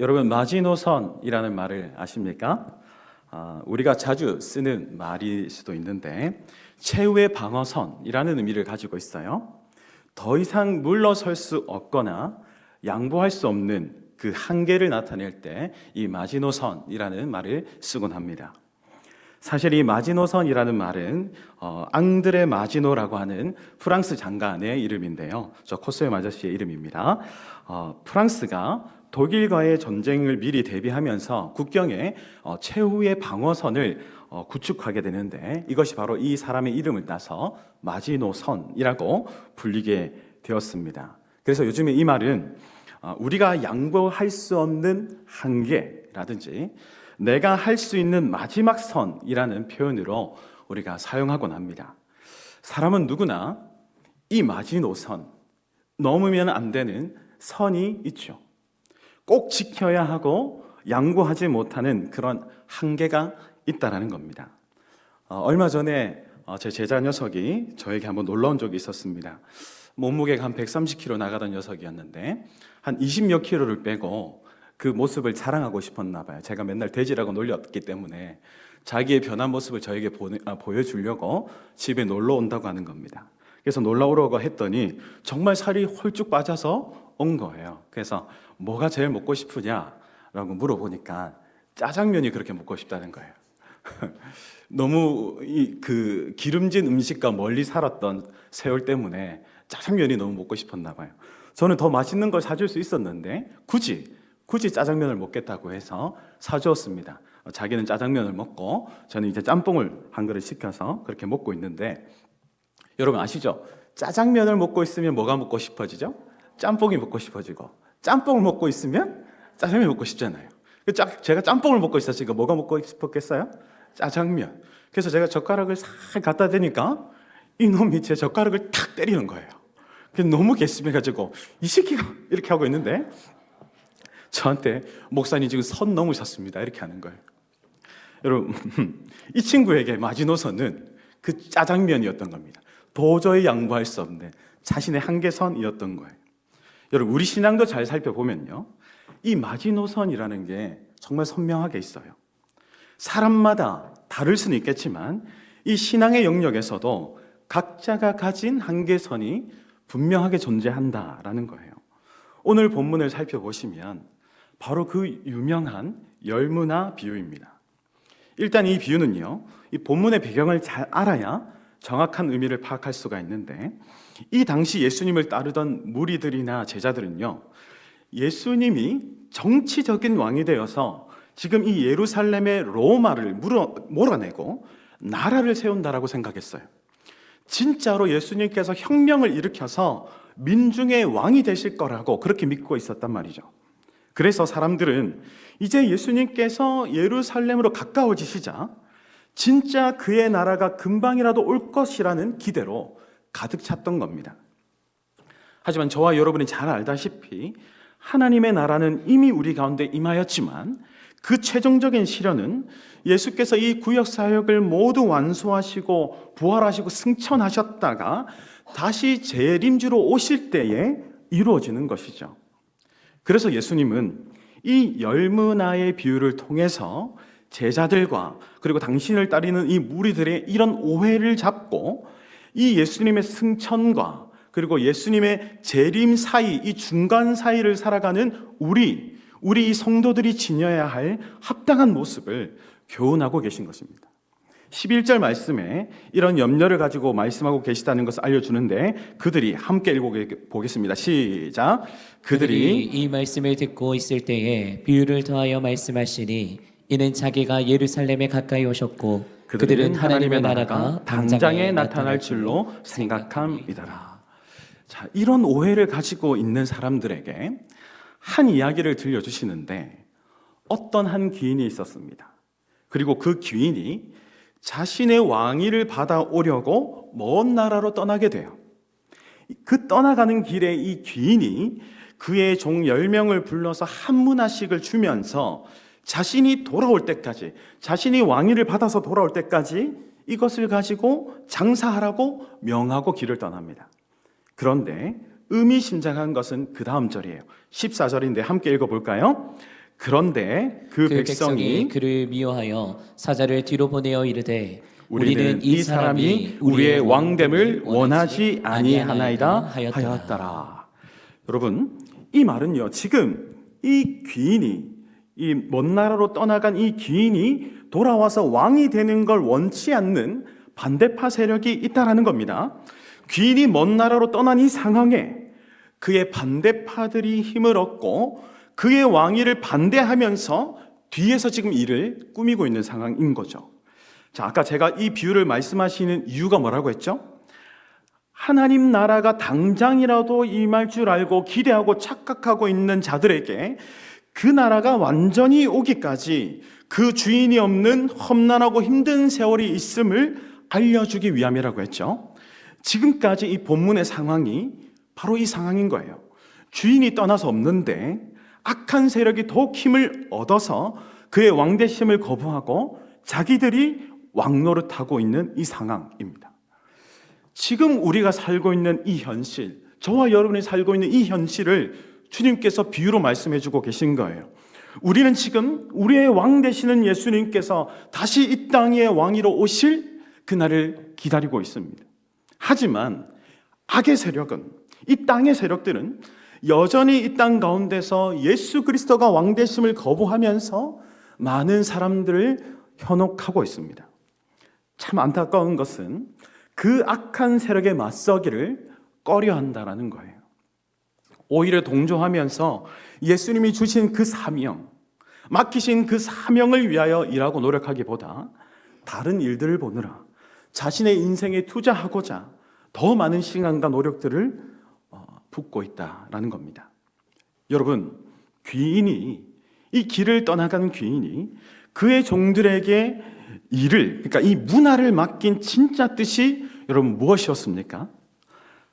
여러분 마지노선이라는 말을 아십니까? 우리가 자주 쓰는 말일 수도 있는데 최후의 방어선이라는 의미를 가지고 있어요. 더 이상 물러설 수 없거나 양보할 수 없는 그 한계를 나타낼 때 이 마지노선이라는 말을 쓰곤 합니다. 사실 이 마지노선이라는 말은 앙드레 마지노라고 하는 프랑스 장관의 이름인데요. 저 코스염 아저씨의 이름입니다. 프랑스가 독일과의 전쟁을 미리 대비하면서 국경에 최후의 방어선을 구축하게 되는데 이것이 바로 이 사람의 이름을 따서 마지노선이라고 불리게 되었습니다. 그래서 요즘에 이 말은 우리가 양보할 수 없는 한계라든지 내가 할 수 있는 마지막 선이라는 표현으로 우리가 사용하곤 합니다. 사람은 누구나 이 마지노선, 넘으면 안 되는 선이 있죠. 꼭 지켜야 하고 양보하지 못하는 그런 한계가 있다라는 겁니다. 얼마 전에 제 제자 녀석이 저에게 한번 놀러 온 적이 있었습니다. 몸무게가 한 130kg 나가던 녀석이었는데 한 20몇 킬로를 빼고 그 모습을 자랑하고 싶었나 봐요. 제가 맨날 돼지라고 놀렸기 때문에 자기의 변한 모습을 저에게 보여주려고 집에 놀러 온다고 하는 겁니다. 그래서 놀러 오라고 했더니 정말 살이 홀쭉 빠져서 온 거예요. 그래서 뭐가 제일 먹고 싶으냐라고 물어보니까 짜장면이 그렇게 먹고 싶다는 거예요. 너무 그 기름진 음식과 멀리 살았던 세월 때문에 짜장면이 너무 먹고 싶었나 봐요. 저는 더 맛있는 걸 사줄 수 있었는데 굳이 짜장면을 먹겠다고 해서 사주었습니다. 자기는 짜장면을 먹고 저는 이제 짬뽕을 한 그릇 시켜서 그렇게 먹고 있는데 여러분 아시죠? 짜장면을 먹고 있으면 뭐가 먹고 싶어지죠? 짬뽕이 먹고 싶어지고 짬뽕을 먹고 있으면 짜장면이 먹고 싶잖아요. 제가 짬뽕을 먹고 있었으니까 뭐가 먹고 싶었겠어요? 짜장면. 그래서 제가 젓가락을 싹 갖다 대니까 이놈이 제 젓가락을 탁 때리는 거예요. 너무 괘씸해가지고 이 새끼가 이렇게 하고 있는데 저한테 목사님 지금 선 넘으셨습니다 이렇게 하는 거예요. 여러분 이 친구에게 마지노선은 그 짜장면이었던 겁니다. 도저히 양보할 수 없는 자신의 한계선이었던 거예요. 여러분 우리 신앙도 잘 살펴보면요, 이 마지노선이라는 게 정말 선명하게 있어요. 사람마다 다를 수는 있겠지만 이 신앙의 영역에서도 각자가 가진 한계선이 분명하게 존재한다라는 거예요. 오늘 본문을 살펴보시면 바로 그 유명한 열무나 비유입니다. 일단 이 비유는요, 이 본문의 배경을 잘 알아야 정확한 의미를 파악할 수가 있는데 이 당시 예수님을 따르던 무리들이나 제자들은요, 예수님이 정치적인 왕이 되어서 지금 이 예루살렘의 로마를 몰아내고 나라를 세운다라고 생각했어요. 진짜로 예수님께서 혁명을 일으켜서 민중의 왕이 되실 거라고 그렇게 믿고 있었단 말이죠. 그래서 사람들은 이제 예수님께서 예루살렘으로 가까워지시자 진짜 그의 나라가 금방이라도 올 것이라는 기대로 가득 찼던 겁니다. 하지만 저와 여러분이 잘 알다시피 하나님의 나라는 이미 우리 가운데 임하였지만 그 최종적인 실현은 예수께서 이 구역사역을 모두 완수하시고 부활하시고 승천하셨다가 다시 재림주로 오실 때에 이루어지는 것이죠. 그래서 예수님은 이 열무나의 비유를 통해서 제자들과 그리고 당신을 따르는 이 무리들의 이런 오해를 잡고 이 예수님의 승천과 그리고 예수님의 재림 사이, 이 중간 사이를 살아가는 우리 이 성도들이 지녀야 할 합당한 모습을 교훈하고 계신 것입니다. 11절 말씀에 이런 염려를 가지고 말씀하고 계시다는 것을 알려주는데 그들이 함께 읽어보겠습니다. 시작. 그들이 이 말씀을 듣고 있을 때에 비유를 더하여 말씀하시니 이는 자기가 예루살렘에 가까이 오셨고 그들은 하나님의 나라가 당장에 나타날 줄로 생각함이더라. 자, 이런 오해를 가지고 있는 사람들에게 한 이야기를 들려주시는데 어떤 한 귀인이 있었습니다. 그리고 그 귀인이 자신의 왕위를 받아오려고 먼 나라로 떠나게 돼요. 그 떠나가는 길에 이 귀인이 그의 종 10명을 불러서 한 문화씩을 주면서 자신이 돌아올 때까지, 자신이 왕위를 받아서 돌아올 때까지 이것을 가지고 장사하라고 명하고 길을 떠납니다. 그런데 의미심장한 것은 그 다음 절이에요. 14절인데 함께 읽어볼까요? 그런데 그 백성이 그를 미워하여 사자를 뒤로 보내어 이르되 우리는 이 사람이 우리의 왕됨을 원하지 아니하나이다 하였더라. 여러분, 이 말은요, 지금 이 귀인이, 이 먼 나라로 떠나간 이 귀인이 돌아와서 왕이 되는 걸 원치 않는 반대파 세력이 있다라는 겁니다. 귀인이 먼 나라로 떠난 이 상황에 그의 반대파들이 힘을 얻고 그의 왕위를 반대하면서 뒤에서 지금 일을 꾸미고 있는 상황인 거죠. 자, 아까 제가 이 비유를 말씀하시는 이유가 뭐라고 했죠? 하나님 나라가 당장이라도 임할 줄 알고 기대하고 착각하고 있는 자들에게 그 나라가 완전히 오기까지 그 주인이 없는 험난하고 힘든 세월이 있음을 알려주기 위함이라고 했죠. 지금까지 이 본문의 상황이 바로 이 상황인 거예요. 주인이 떠나서 없는데 악한 세력이 더욱 힘을 얻어서 그의 왕대심을 거부하고 자기들이 왕노릇하고 있는 이 상황입니다. 지금 우리가 살고 있는 이 현실, 저와 여러분이 살고 있는 이 현실을 주님께서 비유로 말씀해 주고 계신 거예요. 우리는 지금 우리의 왕 되시는 예수님께서 다시 이 땅의 왕위로 오실 그날을 기다리고 있습니다. 하지만 악의 세력은, 이 땅의 세력들은 여전히 이 땅 가운데서 예수 그리스도가 왕 되심을 거부하면서 많은 사람들을 현혹하고 있습니다. 참 안타까운 것은 그 악한 세력에 맞서기를 꺼려한다라는 거예요. 오히려 동조하면서 예수님이 주신 그 사명, 맡기신 그 사명을 위하여 일하고 노력하기보다 다른 일들을 보느라 자신의 인생에 투자하고자 더 많은 시간과 노력들을 붓고 있다라는 겁니다. 여러분, 귀인이, 이 길을 떠나가는 귀인이 그의 종들에게 일을, 그러니까 이 문화를 맡긴 진짜 뜻이 여러분 무엇이었습니까?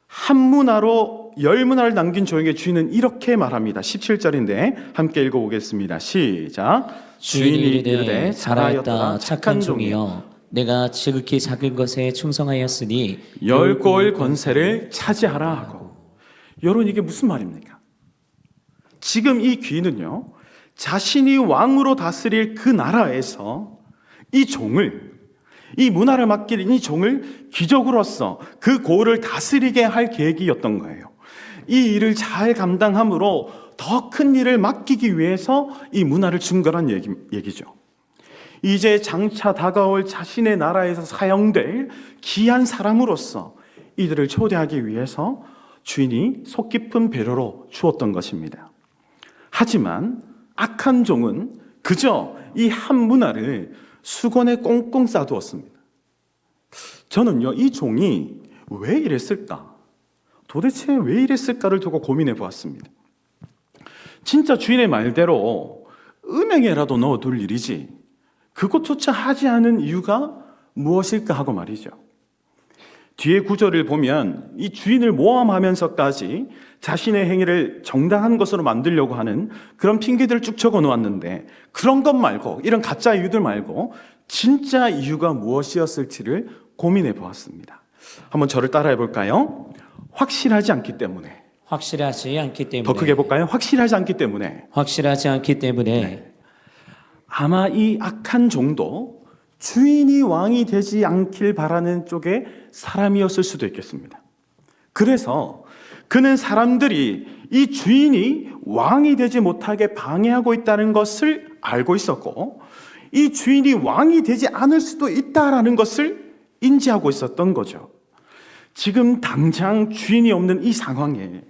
한 문화로 열 문화를 남긴 종에게 주인은 이렇게 말합니다. 17절인데 함께 읽어보겠습니다. 시작. 주인이 이르되 잘하였다 착한 종이여 내가 지극히 작은 것에 충성하였으니 열골 권세를 차지하라 하고. 여러분, 이게 무슨 말입니까? 지금 이 귀인은요, 자신이 왕으로 다스릴 그 나라에서 이 종을, 이 문화를 맡길 이 종을 귀족으로서 그 고을을 다스리게 할 계획이었던 거예요. 이 일을 잘 감당함으로 더 큰 일을 맡기기 위해서 이 문화를 준 거란 얘기죠. 이제 장차 다가올 자신의 나라에서 사용될 귀한 사람으로서 이들을 초대하기 위해서 주인이 속 깊은 배려로 주었던 것입니다. 하지만 악한 종은 그저 이 한 문화를 수건에 꽁꽁 싸두었습니다. 저는요, 이 종이 왜 이랬을까? 도대체 왜 이랬을까를 두고 고민해 보았습니다. 진짜 주인의 말대로 은행에라도 넣어둘 일이지 그것조차 하지 않은 이유가 무엇일까 하고 말이죠. 뒤에 구절을 보면 이 주인을 모함하면서까지 자신의 행위를 정당한 것으로 만들려고 하는 그런 핑계들을 쭉 적어 놓았는데, 그런 것 말고, 이런 가짜 이유들 말고 진짜 이유가 무엇이었을지를 고민해 보았습니다. 한번 저를 따라해 볼까요? 확실하지 않기 때문에. 확실하지 않기 때문에. 더 크게 볼까요? 확실하지 않기 때문에. 확실하지 않기 때문에. 네. 아마 이 악한 종도 주인이 왕이 되지 않길 바라는 쪽의 사람이었을 수도 있겠습니다. 그래서 그는 사람들이 이 주인이 왕이 되지 못하게 방해하고 있다는 것을 알고 있었고, 이 주인이 왕이 되지 않을 수도 있다라는 것을 인지하고 있었던 거죠. 지금 당장 주인이 없는 이 상황에,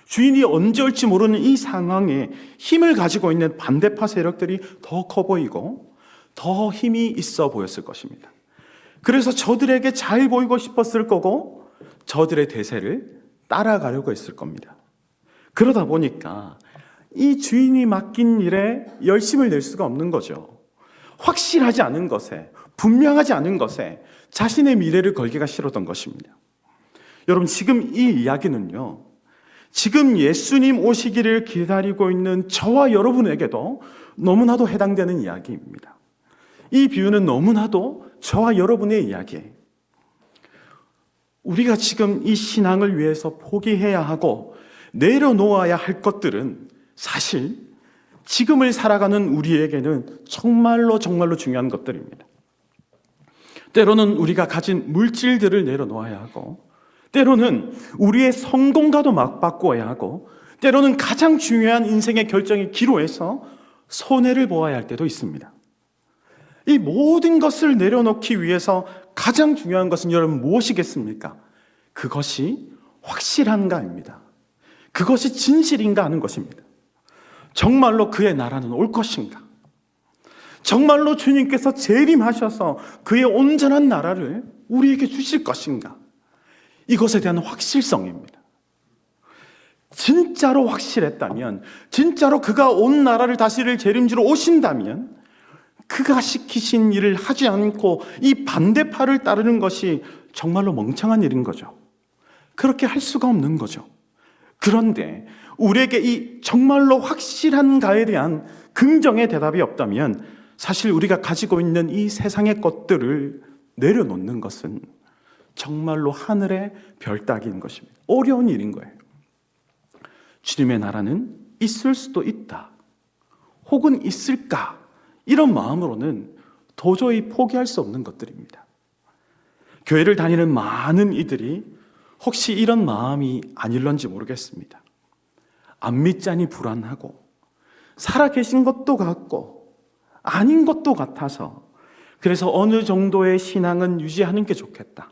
주인이 언제 올지 모르는 이 상황에 힘을 가지고 있는 반대파 세력들이 더 커 보이고 더 힘이 있어 보였을 것입니다. 그래서 저들에게 잘 보이고 싶었을 거고 저들의 대세를 따라가려고 했을 겁니다. 그러다 보니까 이 주인이 맡긴 일에 열심을 낼 수가 없는 거죠. 확실하지 않은 것에, 분명하지 않은 것에 자신의 미래를 걸기가 싫었던 것입니다. 여러분, 지금 이 이야기는요, 지금 예수님 오시기를 기다리고 있는 저와 여러분에게도 너무나도 해당되는 이야기입니다. 이 비유는 너무나도 저와 여러분의 이야기예요. 우리가 지금 이 신앙을 위해서 포기해야 하고 내려놓아야 할 것들은 사실 지금을 살아가는 우리에게는 정말로 중요한 것들입니다. 때로는 우리가 가진 물질들을 내려놓아야 하고, 때로는 우리의 성공과도 맞바꾸어야 하고, 때로는 가장 중요한 인생의 결정의 기로에서 손해를 보아야 할 때도 있습니다. 이 모든 것을 내려놓기 위해서 가장 중요한 것은 여러분 무엇이겠습니까? 그것이 확실한가입니다. 그것이 진실인가 하는 것입니다. 정말로 그의 나라는 올 것인가? 정말로 주님께서 재림하셔서 그의 온전한 나라를 우리에게 주실 것인가? 이것에 대한 확실성입니다. 진짜로 확실했다면, 진짜로 그가 온 나라를 다스릴 재림주로 오신다면, 그가 시키신 일을 하지 않고 이 반대파를 따르는 것이 정말로 멍청한 일인 거죠. 그렇게 할 수가 없는 거죠. 그런데 우리에게 이 정말로 확실한가에 대한 긍정의 대답이 없다면 사실 우리가 가지고 있는 이 세상의 것들을 내려놓는 것은 정말로 하늘의 별 따기인 것입니다. 어려운 일인 거예요. 주님의 나라는 있을 수도 있다, 혹은 있을까, 이런 마음으로는 도저히 포기할 수 없는 것들입니다. 교회를 다니는 많은 이들이 혹시 이런 마음이 아닐런지 모르겠습니다. 안 믿자니 불안하고, 살아계신 것도 같고 아닌 것도 같아서, 그래서 어느 정도의 신앙은 유지하는 게 좋겠다.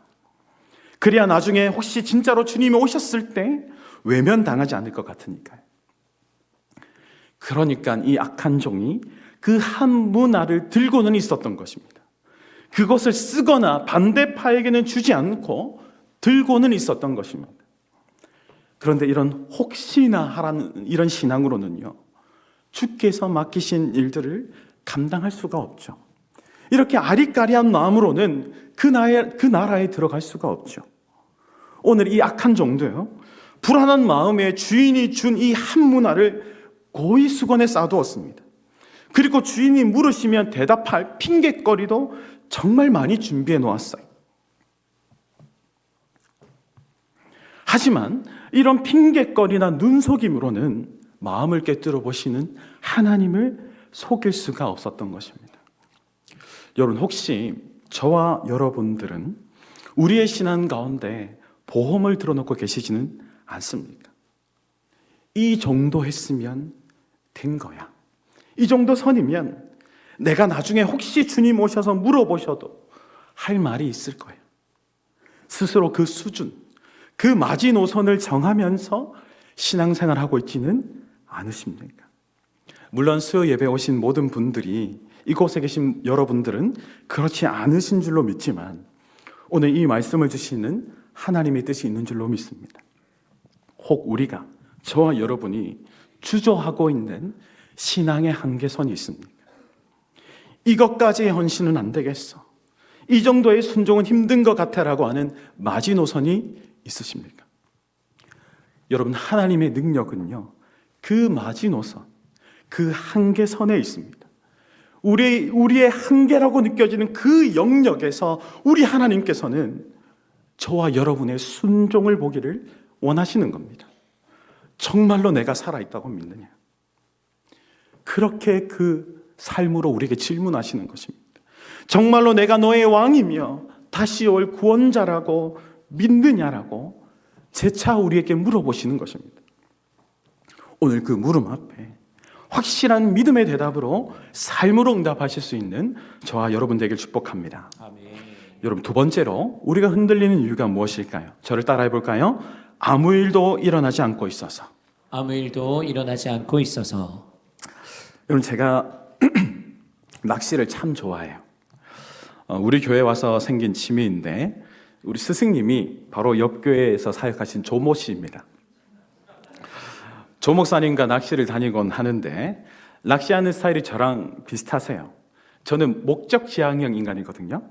그래야 나중에 혹시 진짜로 주님이 오셨을 때 외면당하지 않을 것 같으니까요. 그러니까 이 악한 종이 그 한 문화를 들고는 있었던 것입니다. 그것을 쓰거나 반대파에게는 주지 않고 들고는 있었던 것입니다. 그런데 이런 혹시나 하라는 이런 신앙으로는요, 주께서 맡기신 일들을 감당할 수가 없죠. 이렇게 아리까리한 마음으로는 그 나라에 들어갈 수가 없죠. 오늘 이 악한 종도요, 불안한 마음에 주인이 준 이 한 문화를 고이 수건에 싸두었습니다. 그리고 주인이 물으시면 대답할 핑곗거리도 정말 많이 준비해 놓았어요. 하지만 이런 핑곗거리나 눈속임으로는 마음을 꿰뚫어 보시는 하나님을 속일 수가 없었던 것입니다. 여러분, 혹시 저와 여러분들은 우리의 신앙 가운데 보험을 들어놓고 계시지는 않습니까? 이 정도 했으면 된 거야, 이 정도 선이면 내가 나중에 혹시 주님 오셔서 물어보셔도 할 말이 있을 거예요. 스스로 그 수준, 그 마지노선을 정하면서 신앙생활하고 있지는 않으십니까? 물론 수요 예배 오신 모든 분들이, 이곳에 계신 여러분들은 그렇지 않으신 줄로 믿지만 오늘 이 말씀을 주시는 하나님의 뜻이 있는 줄로 믿습니다. 혹 우리가, 저와 여러분이 주저하고 있는 신앙의 한계선이 있습니까? 이것까지의 헌신은 안 되겠어, 이 정도의 순종은 힘든 것 같아라고 하는 마지노선이 있으십니까? 여러분, 하나님의 능력은요, 그 마지노선, 그 한계선에 있습니다. 우리의 한계라고 느껴지는 그 영역에서 우리 하나님께서는 저와 여러분의 순종을 보기를 원하시는 겁니다. 정말로 내가 살아있다고 믿느냐? 그렇게 그 삶으로 우리에게 질문하시는 것입니다. 정말로 내가 너의 왕이며 다시 올 구원자라고 믿느냐라고 재차 우리에게 물어보시는 것입니다. 오늘 그 물음 앞에 확실한 믿음의 대답으로 삶으로 응답하실 수 있는 저와 여러분 되길 축복합니다. 아멘. 여러분, 두 번째로 우리가 흔들리는 이유가 무엇일까요? 저를 따라해 볼까요? 아무 일도 일어나지 않고 있어서. 아무 일도 일어나지 않고 있어서. 여러분, 제가 낚시를 참 좋아해요. 우리 교회 와서 생긴 취미인데, 우리 스승님이 바로 옆 교회에서 사역하신 조모 씨입니다. 조 목사님과 낚시를 다니곤 하는데 낚시하는 스타일이 저랑 비슷하세요. 저는 목적 지향형 인간이거든요.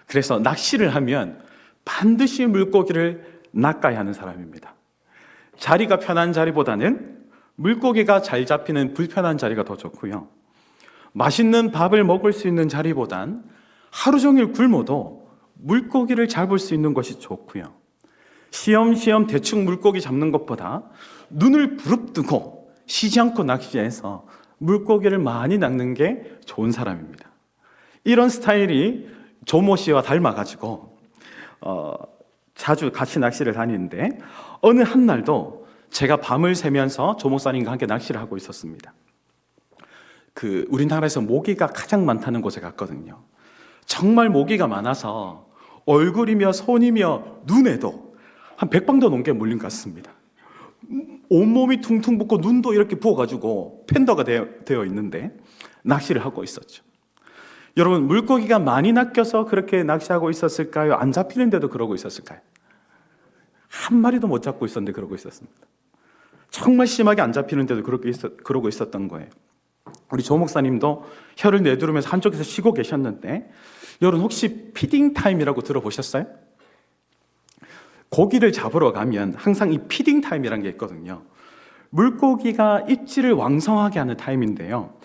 그래서 낚시를 하면 반드시 물고기를 낚아야 하는 사람입니다. 자리가 편한 자리보다는 물고기가 잘 잡히는 불편한 자리가 더 좋고요. 맛있는 밥을 먹을 수 있는 자리보단 하루 종일 굶어도 물고기를 잡을 수 있는 것이 좋고요. 시험시험 대충 물고기 잡는 것보다 눈을 부릅뜨고 쉬지 않고 낚시해서 물고기를 많이 낚는 게 좋은 사람입니다. 이런 스타일이 조모 씨와 닮아가지고 자주 같이 낚시를 다니는데 어느 한 날도 제가 밤을 새면서 조 목사님과 함께 낚시를 하고 있었습니다. 우리나라에서 모기가 가장 많다는 곳에 갔거든요. 정말 모기가 많아서 얼굴이며 손이며 눈에도 한 100방도 넘게 물린 것 같습니다. 온몸이 퉁퉁 붓고 눈도 이렇게 부어가지고 팬더가 되어 있는데 낚시를 하고 있었죠. 여러분, 물고기가 많이 낚여서 그렇게 낚시하고 있었을까요? 안 잡히는데도 그러고 있었을까요? 한 마리도 못 잡고 있었는데 그러고 있었습니다. 정말 심하게 안 잡히는데도 그러고 있었던 거예요. 우리 조 목사님도 혀를 내두르면서 한쪽에서 쉬고 계셨는데, 여러분 혹시 피딩 타임이라고 들어보셨어요? 고기를 잡으러 가면 항상 이 피딩 타임이라는 게 있거든요. 물고기가 입질을 왕성하게 하는 타임인데요.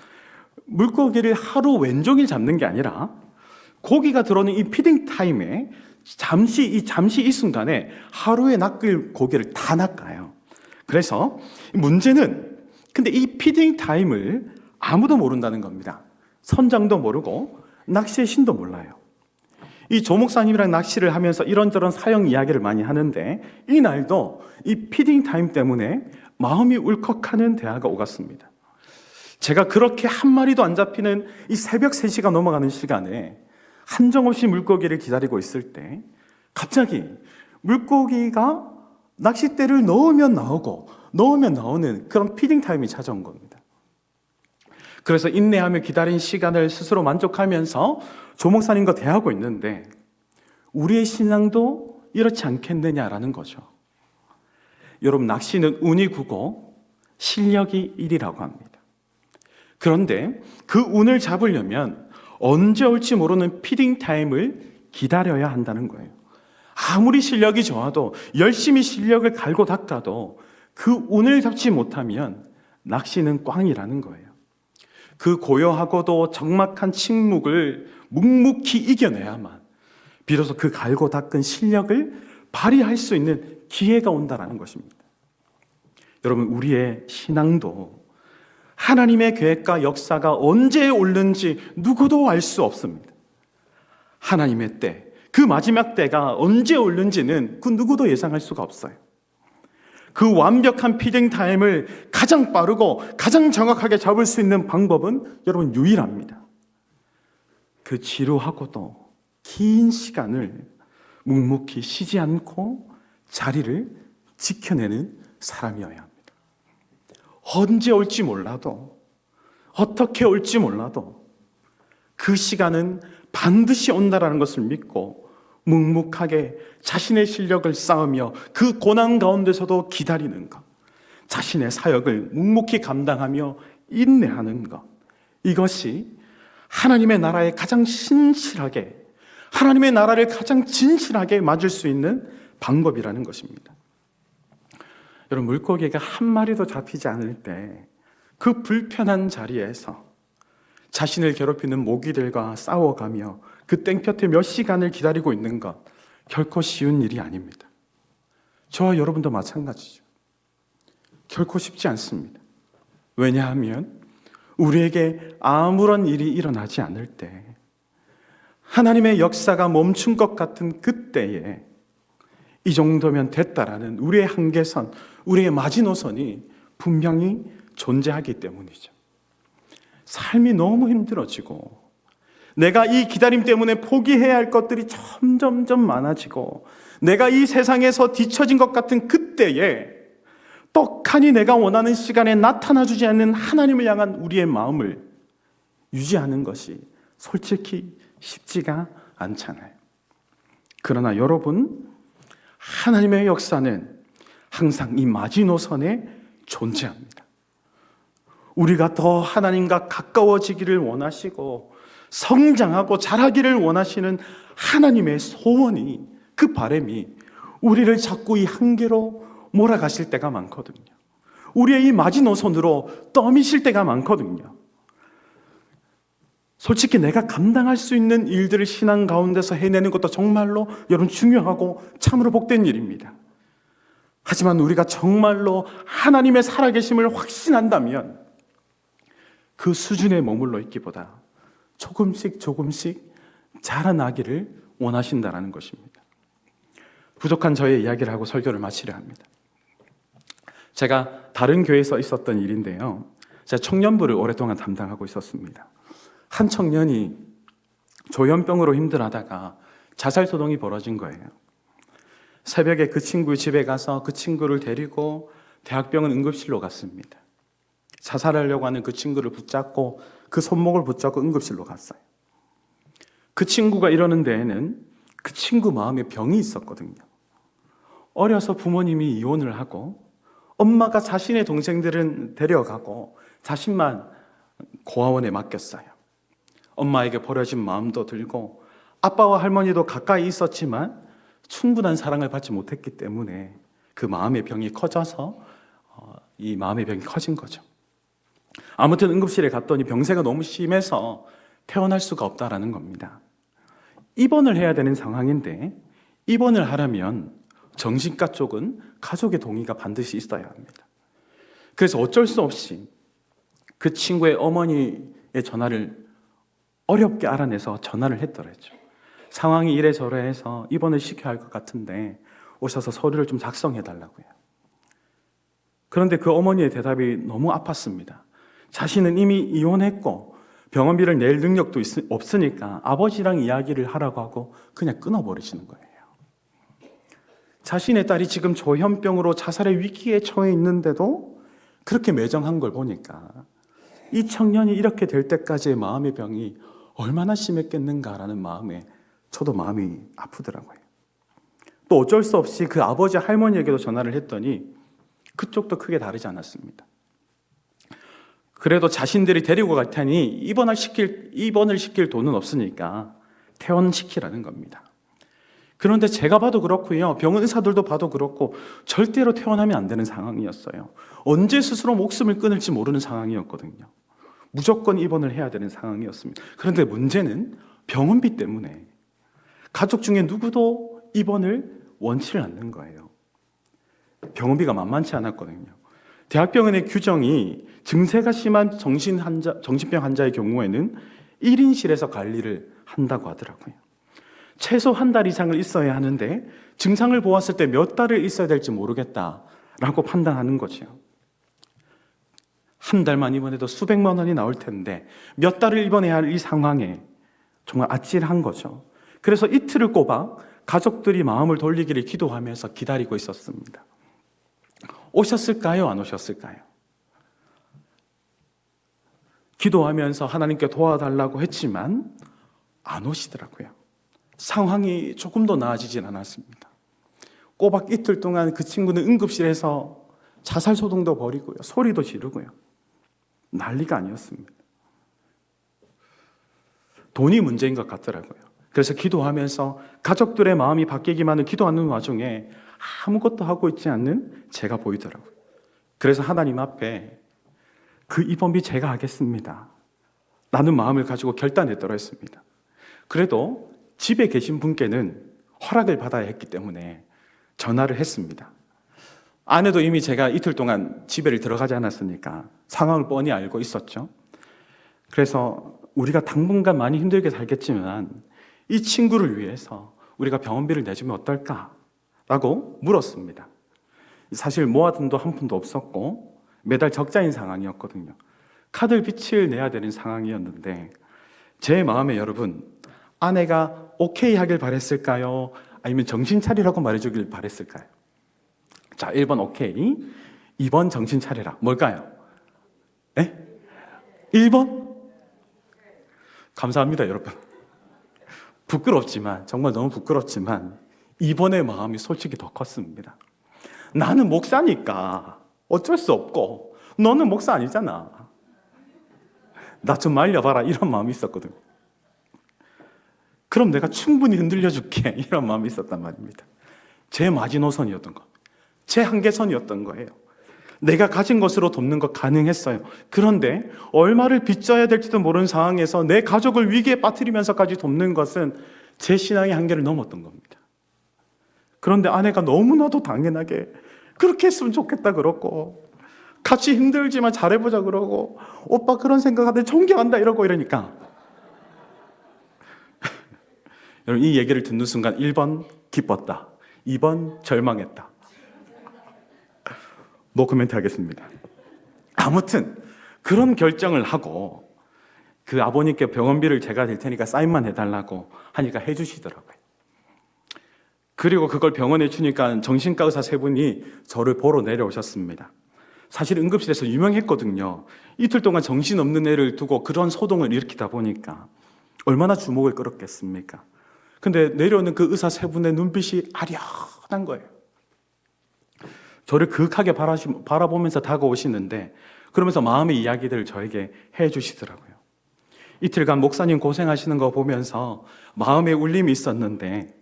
물고기를 하루 왼종일 잡는 게 아니라 고기가 들어오는 이 피딩 타임에 잠시 이 순간에 하루에 낚을 고기를 다 낚아요. 그래서 문제는 근데 이 피딩 타임을 아무도 모른다는 겁니다. 선장도 모르고 낚시의 신도 몰라요. 이 조 목사님이랑 낚시를 하면서 이런저런 사형 이야기를 많이 하는데 이날도 이 피딩 타임 때문에 마음이 울컥하는 대화가 오갔습니다. 제가 그렇게 한 마리도 안 잡히는 이 새벽 3시가 넘어가는 시간에 한정없이 물고기를 기다리고 있을 때 갑자기 물고기가 낚싯대를 넣으면 나오고 넣으면 나오는 그런 피딩 타임이 찾아온 겁니다. 그래서 인내하며 기다린 시간을 스스로 만족하면서 조 목사님과 대하고 있는데 우리의 신앙도 이렇지 않겠느냐라는 거죠. 여러분, 낚시는 운이 구고 실력이 일이라고 합니다. 그런데 그 운을 잡으려면 언제 올지 모르는 피딩 타임을 기다려야 한다는 거예요. 아무리 실력이 좋아도 열심히 실력을 갈고 닦아도 그 운을 잡지 못하면 낚시는 꽝이라는 거예요. 그 고요하고도 적막한 침묵을 묵묵히 이겨내야만 비로소 그 갈고 닦은 실력을 발휘할 수 있는 기회가 온다는 것입니다. 여러분, 우리의 신앙도 하나님의 계획과 역사가 언제 오는지 누구도 알 수 없습니다. 하나님의 때, 그 마지막 때가 언제 오는지는 그 누구도 예상할 수가 없어요. 그 완벽한 피딩 타임을 가장 빠르고 가장 정확하게 잡을 수 있는 방법은 여러분 유일합니다. 그 지루하고도 긴 시간을 묵묵히 쉬지 않고 자리를 지켜내는 사람이어야 합니다. 언제 올지 몰라도, 어떻게 올지 몰라도 그 시간은 반드시 온다라는 것을 믿고 묵묵하게 자신의 실력을 쌓으며 그 고난 가운데서도 기다리는 것, 자신의 사역을 묵묵히 감당하며 인내하는 것, 이것이 하나님의 나라에 가장 신실하게, 하나님의 나라를 가장 진실하게 맞을 수 있는 방법이라는 것입니다. 여러분, 물고기가 한 마리도 잡히지 않을 때 그 불편한 자리에서 자신을 괴롭히는 모기들과 싸워가며 그 땡볕에 몇 시간을 기다리고 있는 것, 결코 쉬운 일이 아닙니다. 저와 여러분도 마찬가지죠. 결코 쉽지 않습니다. 왜냐하면 우리에게 아무런 일이 일어나지 않을 때, 하나님의 역사가 멈춘 것 같은 그때에 이 정도면 됐다라는 우리의 한계선, 우리의 마지노선이 분명히 존재하기 때문이죠. 삶이 너무 힘들어지고 내가 이 기다림 때문에 포기해야 할 것들이 점점점 많아지고 내가 이 세상에서 뒤처진 것 같은 그때에 떡하니 내가 원하는 시간에 나타나주지 않는 하나님을 향한 우리의 마음을 유지하는 것이 솔직히 쉽지가 않잖아요. 그러나 여러분, 하나님의 역사는 항상 이 마지노선에 존재합니다. 우리가 더 하나님과 가까워지기를 원하시고 성장하고 자라기를 원하시는 하나님의 소원이, 그 바람이 우리를 자꾸 이 한계로 몰아가실 때가 많거든요. 우리의 이 마지노선으로 떠미실 때가 많거든요. 솔직히 내가 감당할 수 있는 일들을 신앙 가운데서 해내는 것도 정말로 여러분 중요하고 참으로 복된 일입니다. 하지만 우리가 정말로 하나님의 살아계심을 확신한다면 그 수준에 머물러 있기보다 조금씩 자라나기를 원하신다라는 것입니다. 부족한 저의 이야기를 하고 설교를 마치려 합니다. 제가 다른 교회에서 있었던 일인데요. 제가 청년부를 오랫동안 담당하고 있었습니다. 한 청년이 조현병으로 힘들어하다가 자살소동이 벌어진 거예요. 새벽에 그 친구 집에 가서 그 친구를 데리고 대학병원 응급실로 갔습니다. 자살하려고 하는 그 친구를 붙잡고 그 손목을 붙잡고 응급실로 갔어요. 그 친구가 이러는 데에는 그 친구 마음에 병이 있었거든요. 어려서 부모님이 이혼을 하고 엄마가 자신의 동생들은 데려가고 자신만 고아원에 맡겼어요. 엄마에게 버려진 마음도 들고 아빠와 할머니도 가까이 있었지만 충분한 사랑을 받지 못했기 때문에 그 마음의 병이 커져서 이 마음의 병이 커진 거죠. 아무튼 응급실에 갔더니 병세가 너무 심해서 퇴원할 수가 없다라는 겁니다. 입원을 해야 되는 상황인데 입원을 하려면 정신과 쪽은 가족의 동의가 반드시 있어야 합니다. 그래서 어쩔 수 없이 그 친구의 어머니의 전화를 어렵게 알아내서 전화를 했더랬죠. 상황이 이래저래 해서 입원을 시켜야 할 것 같은데 오셔서 서류를 좀 작성해 달라고요. 그런데 그 어머니의 대답이 너무 아팠습니다. 자신은 이미 이혼했고 병원비를 낼 능력도 없으니까 아버지랑 이야기를 하라고 하고 그냥 끊어버리시는 거예요. 자신의 딸이 지금 조현병으로 자살의 위기에 처해 있는데도 그렇게 매정한 걸 보니까 이 청년이 이렇게 될 때까지의 마음의 병이 얼마나 심했겠는가라는 마음에 저도 마음이 아프더라고요. 또 어쩔 수 없이 그 아버지 할머니에게도 전화를 했더니 그쪽도 크게 다르지 않았습니다. 그래도 자신들이 데리고 갈 테니 입원을 시킬 돈은 없으니까 퇴원시키라는 겁니다. 그런데 제가 봐도 그렇고요. 병원 의사들도 봐도 그렇고 절대로 퇴원하면 안 되는 상황이었어요. 언제 스스로 목숨을 끊을지 모르는 상황이었거든요. 무조건 입원을 해야 되는 상황이었습니다. 그런데 문제는 병원비 때문에 가족 중에 누구도 입원을 원치를 않는 거예요. 병원비가 만만치 않았거든요. 대학병원의 규정이 증세가 심한 정신병 환자의 경우에는 1인실에서 관리를 한다고 하더라고요. 최소 한 달 이상을 있어야 하는데 증상을 보았을 때 몇 달을 있어야 될지 모르겠다라고 판단하는 거죠. 한 달만 입원해도 수백만 원이 나올 텐데 몇 달을 입원해야 할 이 상황에 정말 아찔한 거죠. 그래서 이틀을 꼬박 가족들이 마음을 돌리기를 기도하면서 기다리고 있었습니다. 오셨을까요? 안 오셨을까요? 기도하면서 하나님께 도와달라고 했지만 안 오시더라고요. 상황이 조금 더 나아지진 않았습니다. 꼬박 이틀 동안 그 친구는 응급실에서 자살 소동도 벌이고요. 소리도 지르고요. 난리가 아니었습니다. 돈이 문제인 것 같더라고요. 그래서 기도하면서 가족들의 마음이 바뀌기만을 기도하는 와중에 아무것도 하고 있지 않는 제가 보이더라고요. 그래서 하나님 앞에 그 입원비 제가 하겠습니다 라는 마음을 가지고 결단했더라 했습니다. 그래도 집에 계신 분께는 허락을 받아야 했기 때문에 전화를 했습니다. 아내도 이미 제가 이틀 동안 집에를 들어가지 않았으니까 상황을 뻔히 알고 있었죠. 그래서 우리가 당분간 많이 힘들게 살겠지만 이 친구를 위해서 우리가 병원비를 내주면 어떨까라고 물었습니다. 사실 모아둔 돈 한 푼도 없었고 매달 적자인 상황이었거든요. 카드 빚을 내야 되는 상황이었는데 제 마음에 여러분, 아내가 오케이 하길 바랬을까요? 아니면 정신 차리라고 말해주길 바랬을까요? 자, 1번 오케이, 2번 정신 차리라. 뭘까요? 네? 1번? 감사합니다, 여러분. 부끄럽지만, 정말 너무 부끄럽지만 2번의 마음이 솔직히 더 컸습니다. 나는 목사니까 어쩔 수 없고 너는 목사 아니잖아. 나 좀 말려봐라, 이런 마음이 있었거든요. 그럼 내가 충분히 흔들려줄게, 이런 마음이 있었단 말입니다. 제 마지노선이었던 것, 제 한계선이었던 거예요. 내가 가진 것으로 돕는 것 가능했어요. 그런데 얼마를 빚져야 될지도 모르는 상황에서 내 가족을 위기에 빠뜨리면서까지 돕는 것은 제 신앙의 한계를 넘었던 겁니다. 그런데 아내가 너무나도 당연하게 그렇게 했으면 좋겠다 그렇고 같이 힘들지만 잘해보자 그러고, 오빠 그런 생각하는데 존경한다 이러고 이러니까 여러분, 이 얘기를 듣는 순간 1번 기뻤다, 2번 절망했다. 노코멘트 하겠습니다. 아무튼 그런 결정을 하고 그 아버님께 병원비를 제가 댈 테니까 사인만 해달라고 하니까 해주시더라고요. 그리고 그걸 병원에 주니까 정신과 의사 3분이 저를 보러 내려오셨습니다. 사실 응급실에서 유명했거든요. 이틀 동안 정신없는 애를 두고 그런 소동을 일으키다 보니까 얼마나 주목을 끌었겠습니까? 근데 내려오는 그 의사 3분의 눈빛이 아련한 거예요. 저를 그윽하게 바라보면서 다가오시는데, 그러면서 마음의 이야기들을 저에게 해주시더라고요. 이틀간 목사님 고생하시는 거 보면서 마음에 울림이 있었는데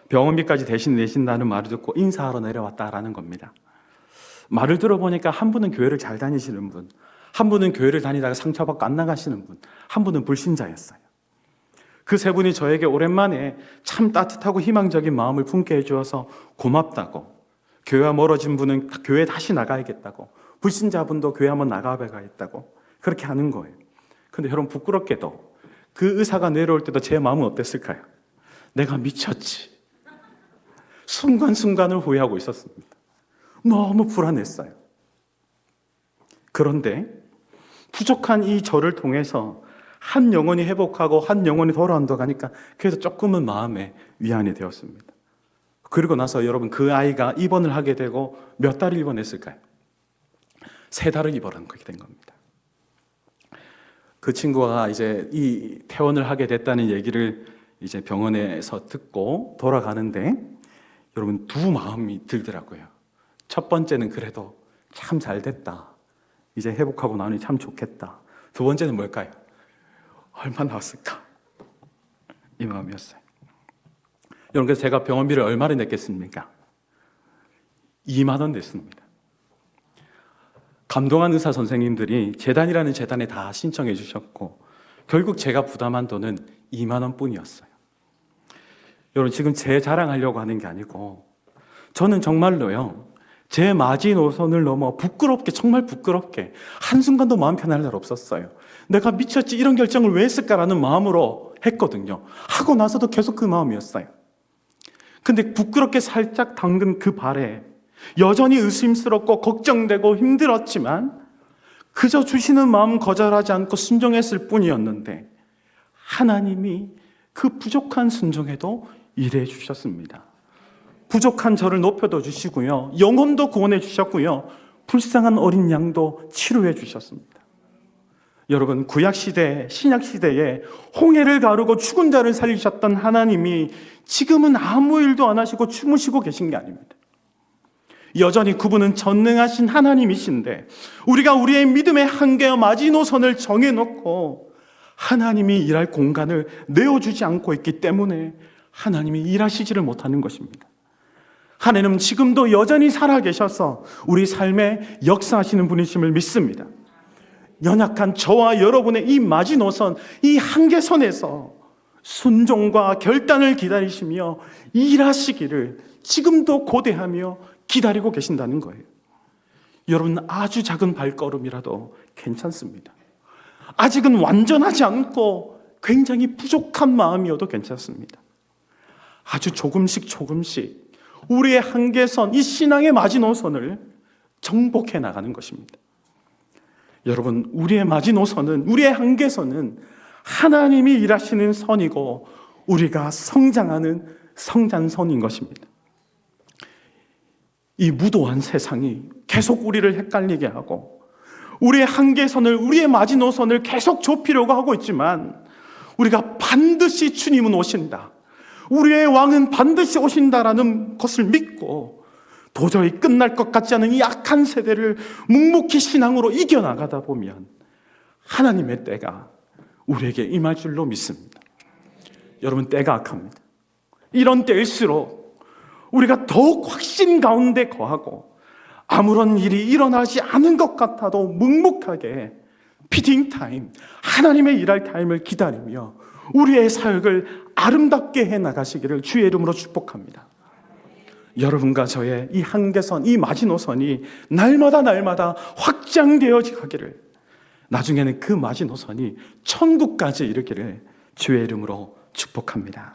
병원비까지 대신 내신다는 말을 듣고 인사하러 내려왔다라는 겁니다. 말을 들어보니까 한 분은 교회를 잘 다니시는 분, 한 분은 교회를 다니다가 상처받고 안 나가시는 분, 한 분은 불신자였어요. 그 3분이 저에게 오랜만에 참 따뜻하고 희망적인 마음을 품게 해주어서 고맙다고, 교회와 멀어진 분은 교회 다시 나가야겠다고, 불신자분도 교회 한번 나가봐야겠다고 그렇게 하는 거예요. 근데 여러분, 부끄럽게도 그 의사가 내려올 때도 제 마음은 어땠을까요? 내가 미쳤지. 순간순간을 후회하고 있었습니다. 너무 불안했어요. 그런데 부족한 이 저를 통해서 한 영혼이 회복하고 한 영혼이 돌아온다고 하니까 그래서 조금은 마음에 위안이 되었습니다. 그리고 나서 여러분, 그 아이가 입원을 하게 되고 몇 달을 입원했을까요? 3달을 입원한 거게 된 겁니다. 그 친구가 이제 이 퇴원을 하게 됐다는 얘기를 이제 병원에서 듣고 돌아가는데 여러분, 2 마음이 들더라고요. 첫 번째는 그래도 참 잘 됐다, 이제 회복하고 나오니 참 좋겠다. 2번째는 뭘까요? 얼마 나왔을까? 이 마음이었어요. 여러분, 그래서 제가 병원비를 얼마를 냈겠습니까? 2만 원 냈습니다. 감동한 의사 선생님들이 재단이라는 재단에 다 신청해 주셨고 결국 제가 부담한 돈은 2만 원 뿐이었어요. 여러분, 지금 제 자랑하려고 하는 게 아니고 저는 정말로요, 제 마지노선을 넘어 부끄럽게, 정말 부끄럽게 한순간도 마음 편할 날 없었어요. 내가 미쳤지, 이런 결정을 왜 했을까라는 마음으로 했거든요. 하고 나서도 계속 그 마음이었어요. 근데 부끄럽게 살짝 담근 그 발에 여전히 의심스럽고 걱정되고 힘들었지만 그저 주시는 마음 거절하지 않고 순종했을 뿐이었는데 하나님이 그 부족한 순종에도 일해 주셨습니다. 부족한 저를 높여도 주시고요, 영혼도 구원해 주셨고요, 불쌍한 어린 양도 치료해 주셨습니다. 여러분, 구약시대, 신약시대에 홍해를 가르고 죽은 자를 살리셨던 하나님이 지금은 아무 일도 안 하시고 주무시고 계신 게 아닙니다. 여전히 그분은 전능하신 하나님이신데 우리가 우리의 믿음의 한계와 마지노선을 정해놓고 하나님이 일할 공간을 내어주지 않고 있기 때문에 하나님이 일하시지를 못하는 것입니다. 하나님은 지금도 여전히 살아계셔서 우리 삶에 역사하시는 분이심을 믿습니다. 연약한 저와 여러분의 이 마지노선, 이 한계선에서 순종과 결단을 기다리시며 일하시기를 지금도 고대하며 기다리고 계신다는 거예요. 여러분, 아주 작은 발걸음이라도 괜찮습니다. 아직은 완전하지 않고 굉장히 부족한 마음이어도 괜찮습니다. 아주 조금씩 우리의 한계선, 이 신앙의 마지노선을 정복해 나가는 것입니다. 여러분, 우리의 마지노선은, 우리의 한계선은 하나님이 일하시는 선이고 우리가 성장하는 성장선인 것입니다. 이 무도한 세상이 계속 우리를 헷갈리게 하고 우리의 한계선을, 우리의 마지노선을 계속 좁히려고 하고 있지만 우리가 반드시 주님은 오신다, 우리의 왕은 반드시 오신다라는 것을 믿고 도저히 끝날 것 같지 않은 이 악한 세대를 묵묵히 신앙으로 이겨나가다 보면 하나님의 때가 우리에게 임할 줄로 믿습니다. 여러분, 때가 악합니다. 이런 때일수록 우리가 더욱 확신 가운데 거하고 아무런 일이 일어나지 않은 것 같아도 묵묵하게 피딩 타임, 하나님의 일할 타임을 기다리며 우리의 사역을 아름답게 해 나가시기를 주의 이름으로 축복합니다. 여러분과 저의 이 한계선, 이 마지노선이 날마다 확장되어 가기를, 나중에는 그 마지노선이 천국까지 이르기를 주의 이름으로 축복합니다.